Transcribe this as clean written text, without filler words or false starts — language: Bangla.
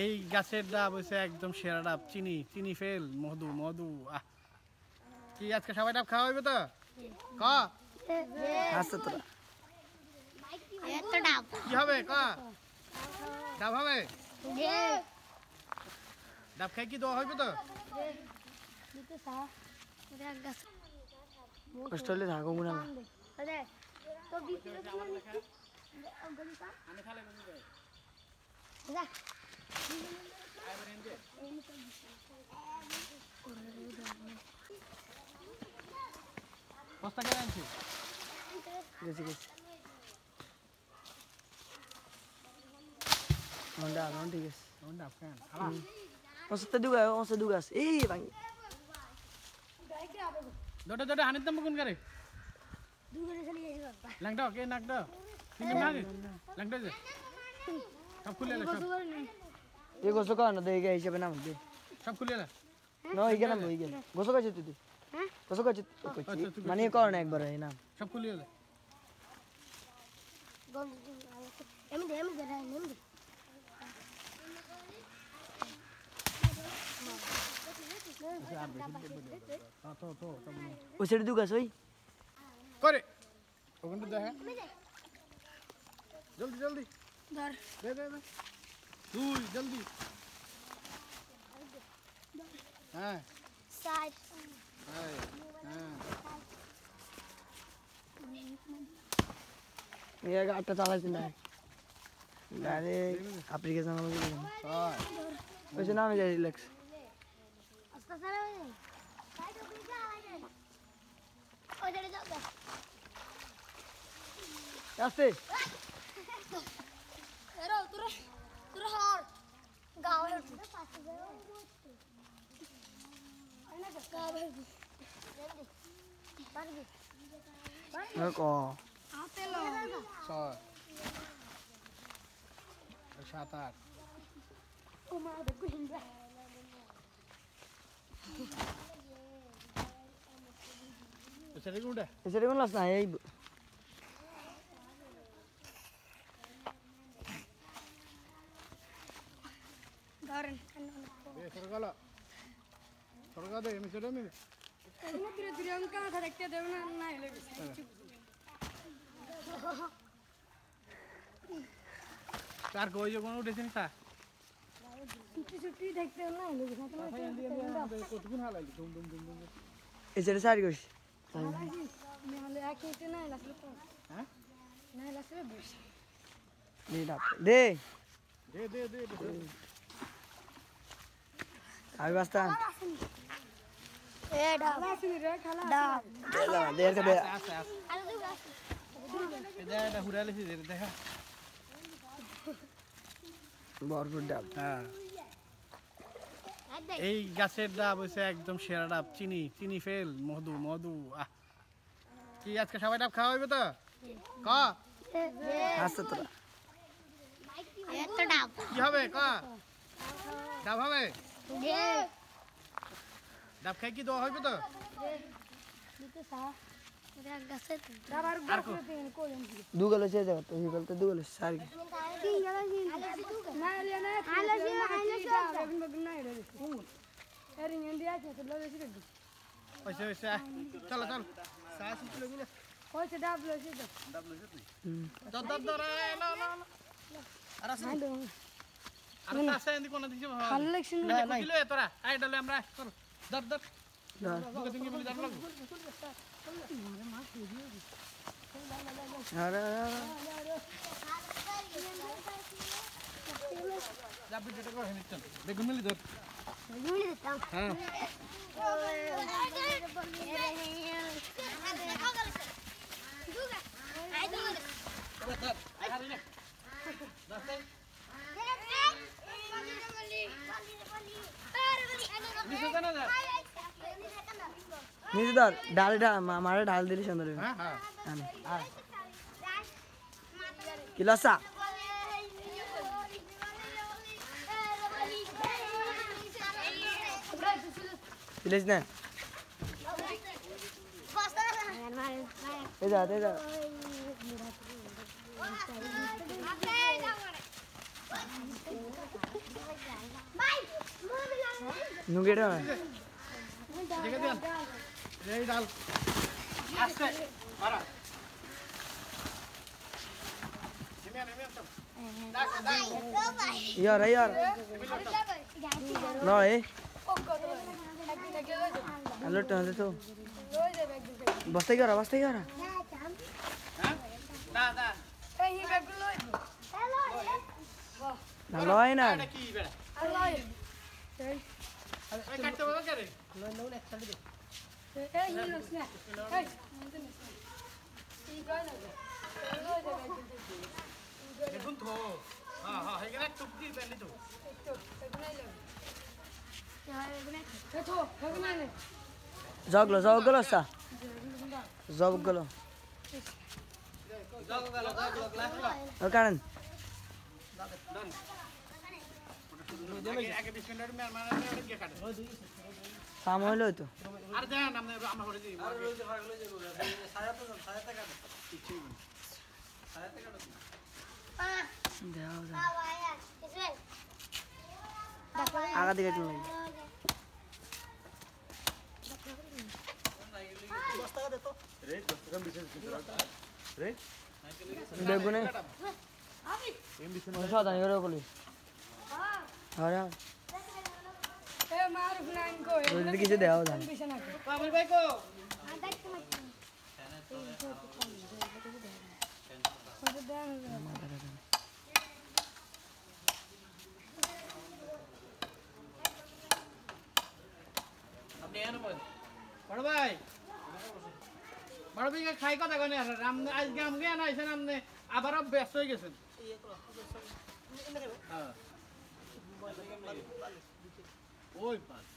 এই গাছের ডাব হচ্ছে একদম সেরা ডাব, চিনি চিনি ফেল, মধু মধু। কি আজকে সবাই ডাব খাওয়া হইবে তো? ক আচ্ছা তোরা কি হবে? ক ডাব হবে? ডাব খাই কি দোয়া হইবে তো? কষ্ট হলে থাকো মনে হয় বস্তা কেন আনছি? গেছি গেছি Honda non ঠিক আছে ডাব খান খালা ওসে দুগাস এই ভাঙি দোটা দোটা হানিত নাম কোন করে langdo ke nagdo কিন্তু না langdo যে সব খুলে লে সব এই গোসো কানা দেগে হিসাবে নাম দে সব খুলে লে না এই গেলাম ওই গেল গোসো কাছে তুই হ্যাঁ গোসো কাছে মানে কর না একবার এই নাম সব খুলে লে এমনি দে এমনি ওই সাইডে দুগাস ওই করে ওখানে দেখা জলদি জলদি ধর দে দে দে তুই জলদি হ্যাঁ সাইড হ্যাঁ হ্যাঁ এই গাড়িটা চালাইছ না আরে অ্যাপ্লিকেশন আমাকে দিন ওই যে নামে যাই রিল্যাক্স আস্তে সারা সাইড ওকে যা আগে ওই ধরে যাও আস্তে এরো তোরা হর গাওয়ে পাশে যাও আনা গাওয়ে জলদি পারবি কো আতে লো 6 7 8 ও মা দেখো হিন্দা সেটা কোনটা এসে কোন লাস না এই ধরেন এ সরকালা সরকা দে আমি সেটা আমি এনে ধীরে ধীরে অঙ্ক আঁকা দেখতে দেব না না এলে কার কই যে কোন উঠেছিস তা ছুটি ছুটি দেখতে না এলে কতক্ষণ হালাইলি দুম দুম দুম দুম এসে সারি কইস নাহলে এক মিনিট না এলে হ্যাঁ না এলে বেশ দে দে দে দে আমি বাস্তান এ ডাব আসিনি রে খালা ডাব দে দে দে আস্তে আস্তে আরে দুগা এটা হুরালেছি দেখা ভরপুর ডাব হ্যাঁ এই গাছের ডাব হচ্ছে একদম সেরা ডাব, চিনি চিনি ফেল, মধু মধু। কি আজকে সবাই ডাব খাওয়া হইবে তো? ক আচ্ছা তোরা এত ডাব কি হবে? ক ডাব হবে? ডাব খাই কি দোয়া হইবে তো? দিতে সা এটা গাছে ডাব আর গাছে কোলেন দুগলো সে যাবে তো হিগল তো দুগলো সারি কি গেল কি না এলে না আলাসি এখন বগন না এলে এরিং ইন্ডিয়া আছে তো লইছি রে ওইসে ওইসে চলো চল সাস কিলো গুলো ওইছে ডাব লইছি তো ডাব লইছ তুই দর দর দর না না না আর আসে আর আসে এন্দি কোন দিছে ভালো লাগছে না কিলো তোরা আই ডলে আমরা চল দর দর দুকে দিন বলি দাম লাগবে আরে যা ভিডিওটা করে নিচ্ছেন বেগুন মিলি ধর গুলি দিতাম হ্যাঁ নিজে ধর ডাল মারে ডাল দিলে সুন্দর হবে হ্যাঁ হ্যাঁ কি লসা দিলেছ না এই যা নুঙ্গিটা দেখে দেন এই ডাল আস্তে মারা यार ना ए हेलो टन दे तो बस्ते गरा না না ना लय ना এটা কি বেড়া এই কাটতে বলো করে দেখুন তো হ্যাঁ হ্যাঁ এখানে একটু কি বেলি তো जगलो सा जगलो कारण আগে 20 মিনিট মের মানে কে কাটে काम হইলো তো আর দেন আমরা করে দিই আগা দিকে একটু লাগি বেগুনে সাদা এর বলি আরে যদি কিছু দেওয়া যায় পাবল ভাই কো আপনি এনে বল বড় ভাই খাই কথা কনে রামনে আজকে আমগে না আইছেন আমনে আবারও ব্যস্ত হয়ে গেছেন হ্যাঁ ওই পাস